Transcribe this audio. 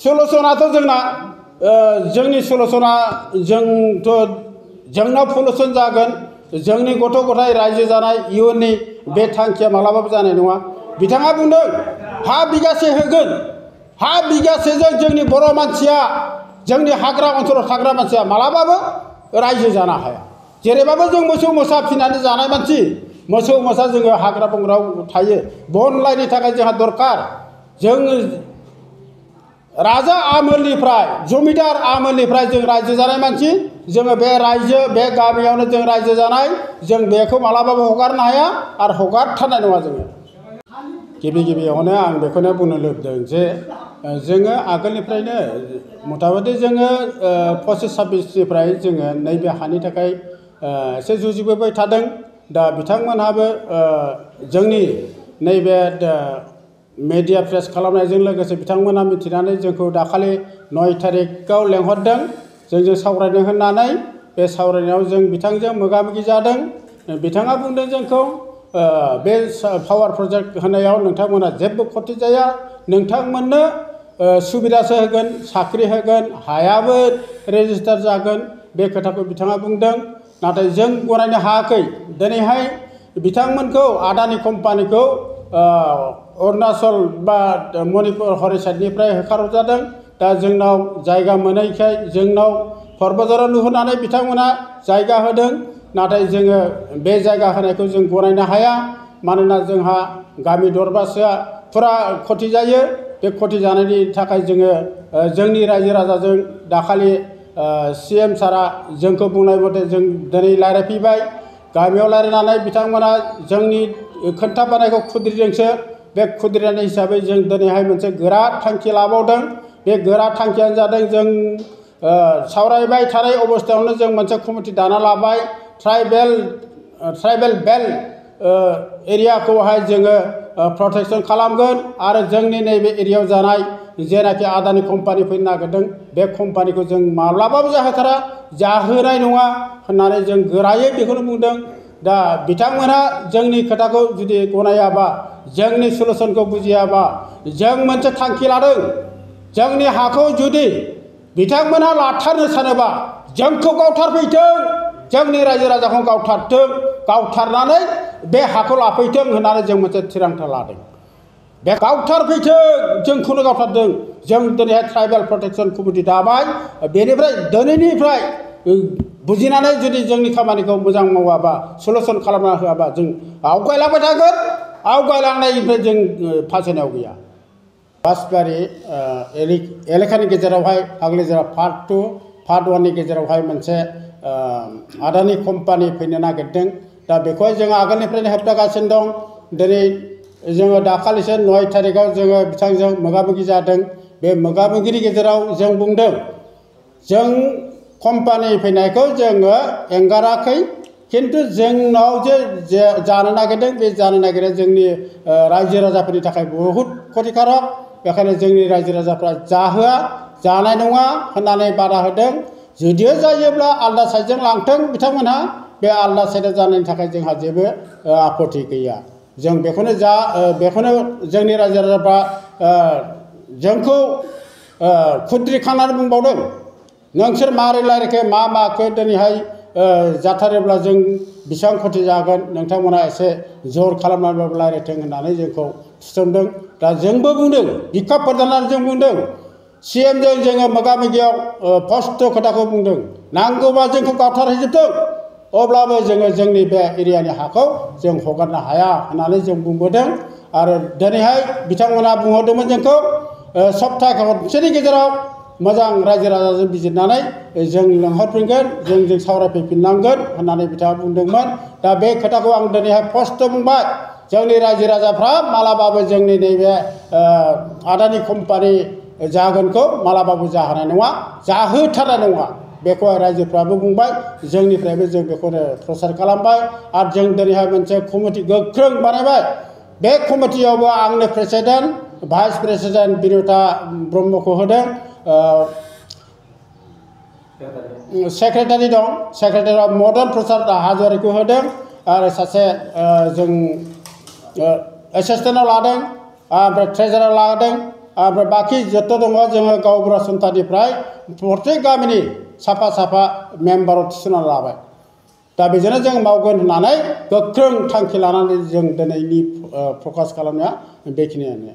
सलुसनाथ' जोंना जोंनि सलुसना जोंनाव पलुसन जागोन जोंनि गथ' गथाय रायजो जानाय इयुननि बे थांखिया मालाबाबो जानाय नङा बिथाङा बुंदों हा बिगासे होगोन हा बिगासेजों जोंनि बर' मानसिया जोंनि हाग्रा ओनसोलाव थाग्रा मानसिया मालाबाबो रायजो जानो हाया जेरैबाबो जों मोसौ मोसा फिनानै जानाय मानसि मोसौ मोसा जोङो हाग्रा बंग्रायाव थायो बन लायनो थाखाय जोंहा दरकार जों राजा आमोलनिफ्राय जमिदार आमोलनिफ्राय जों रायजो जानाय मानसि जोङो बे रायजो बे गामियावनो जों रायजो जानाय जों बेखौ मालाबाबो हगारनो हाया आरो हगारथारनाय नङा जोङो गिबियावनो आं बेखौनो बुंनो लुबैदों जे जोङो आगोलनिफ्रायनो मथामथि जोङो 25-26निफ्राय जोङो नैबे हानि थाखाय एसे जुजिबोबाय थादों दा बिथांमोनहाबो जोंनि नैबे मेडिया प्रेस खालामनायजों लोगोसे बिथांमोना मिथिनानै जोंखौ दाखालि 9 तारिखआव लेंहरदों जोंजों सावरायनो होननानै बे सावरायनायाव जों बिथांजों मोगा-मोगि जादों बिथाङा बुंदों जोंखौ बे पावार प्रजेक्ट होनायाव नोंथांमोना जेबो खथि जाया नोंथांमोननो सुबिदासो होगोन साख्रि होगोन हायाबो रेजिस्टार जागोन बे खोथाखौ बिथाङा बुंदों नाथाय जों गनायनो हायाखै दिनैहाय बिथांमोनखौ आदानि कम्पानिखौ अरुणाचल बा मणिपुर हरिसाइडनिफ्राय होखारहरजादों दा जोंनाव जायगा मोनैखाय जोंनाव पर्बतझराव नुहुरनानै बिथांमोना जायगा होदों नाथाय जोङो बे जायगा होनायखौ जों गनायनो हाया मानोना जोंहा गामि दरबासेया फुरा खथि जायो बे खथि जानायनि थाखाय जोङो जोंनि रायजो राजाजों दाखालि CM सारा जोंखौ बुंनाय मथे जों दिनै रायज्लायफैबाय गामियाव रायज्लायनानै बिथांमोना जोंनि खोन्थाबोनायखौ खुद्रिदोंसो बे खुद्रिनाय हिसाबै जों दिनैहाय मोनसे गोरा थांखि लाबावदों बे गोरा थांखियानो जादों जों सावरायबाय थानाय अबस्थायावनो जों मोनसे कमिटि दाना लाबाय ट्राइबेल बेल्ट एरियाखौहाय जोङो प्रटेक्शन खालामगोन आरो जोंनि नैबे एरियायाव जानाय जेनाखि आदानि कम्पानि फैनो नागिरदों बे कम्पानिखौ जों माब्लाबाबो जाहोथारा जाहोनाय नङा होननानै जों गोरायै बेखौनो बुंदों दा बिथांमोनहा जोंनि खोथाखौ जुदि गनायाबा जोंनि सलुसनखौ बुजियाबा जों मोनसे थांखि लादों जोंनि हाखौ जुदि बिथांमोनहा लाथारनो सानोबा जोंखौ गावथारफैथों जोंनि रायजो राजाखौ गावथारथों गावथारनानै बे हाखौ लाफैथों होननानै जों मोनसे थिरांथा लादों बे गावथारफैथों जोंखौनो गावथारदों जों दिनैहाय ट्राइबेल प्रटेक्शन कमिटि दाबाय बेनिफ्राय दिनैनिफ्राय बुजिनानै जुदि जोंनि खामानिखौ मोजां मावाबा सलुसन खालामना होआबा जों आवगायलांबाय थागोन आवगायलांनायनिफ्राय जों फासयनायाव गैया बासबारि एलेखानि गेजेरावहाय फाग्लिजरा पार्ट 2 पार्ट 1 नि गेजेरावहाय मोनसे आदानि कम्पानि फैनो नागिरदों दा बेखौहाय जों आगोलनिफ्रायनो होबथागासिनो दं दिनै जोङो दाखालिसो 9 तारिखआव जोङो बिथांजों मोगा-मोगि जादों बे मोगा-मोगिनि गेजेराव जों बुंदों जों कम्पानि फैनायखौ जोङो एंगाराखै किन्तु जोंनाव जे जानो नागिरदों बे जानो नागिरनाया जोंनि रायजो राजाफोरनि थाखाय बहुद खथिकारक बेखायनो जोंनि रायजो राजाफ्रा जाहोआ जानाय नङा होननानै बादा होदों जुदियो जायोब्ला आलदा साइडजों लांथों बिथांमोनहा बे आलदा साइडआव जानायनि थाखाय जोंहा जेबो आपत्ति गैया जों बेखौनो जोंनि रायजो राजाफ्रा जोंखौ खुद्रिखांनानै बुंबावदों नोंसोर मारै रायलायखो माखो दिनैहाय जाथारोब्ला जों बेसेबां खथि जागोन नोंथांमोना एसे जर खालामनानैबाबो रायलायथों होननानै जोंखौ थिसनदों दा जोंबो बुंदों बिखा फोरदाननानै जों बुंदों CMजों जोङो मोगा-मोगियाव स्पष्ट खोथाखौ बुंदों नांगौबा जोंखौ गावथारहैजोबथों अब्लाबो जोङो जोंनि बे एरियानि हाखौ जों हगारनो हाया होननानै जों बुंबोदों आरो दिनैहाय बिथांमोना बुंहरदोंमोन जोंखौ सप्ताह खनसेनि गेजेराव मोजां रायजो राजाजों बिजिरनानै जों लेंहरफिनगोन जों सावरायफैफिननांगोन होननानै बिथाङा बुंदोंमोन दा बे खोथाखौ आं दिनैहाय स्पष्ट बुंबाय जोंनि रायजो राजाफ्रा मालाबाबो जोंनि नैबे आदानि कम्पानि जागोनखौ मालाबाबो जाहोनाय नङा जाहोथारनाय नङा बेखौहाय रायजोफ्राबो बुंबाय जोंनिफ्रायबो जों बेखौनो प्रसार खालामबाय आरो जों दिनैहाय मोनसे कमिटि गोख्रों बानायबाय बे कमिटियावबो आंनो प्रेसिडेन्ट भाइस प्रेसिडेन्ट बिनुता ब्रह्मखौ होदों सेक्रेटारि दं सेक्रेटारियाव मदन प्रसाद हाज'वारिखौ होदों आरो सासे जों एसिस्टेन्टआव लादों ओमफ्राय ट्रेजारार लादों ओमफ्राय बाखि जत' दङ जोङो गावबुरा सन्थानिफ्राय प्रत्येक गामिनि साफा साफा मेम्बाराव थिसनना लाबाय दा बेजोंनो जों मावगोन होननानै गोख्रों थांखि लानानै जों दिनैनि प्रकास खालामनाया बेखिनियानो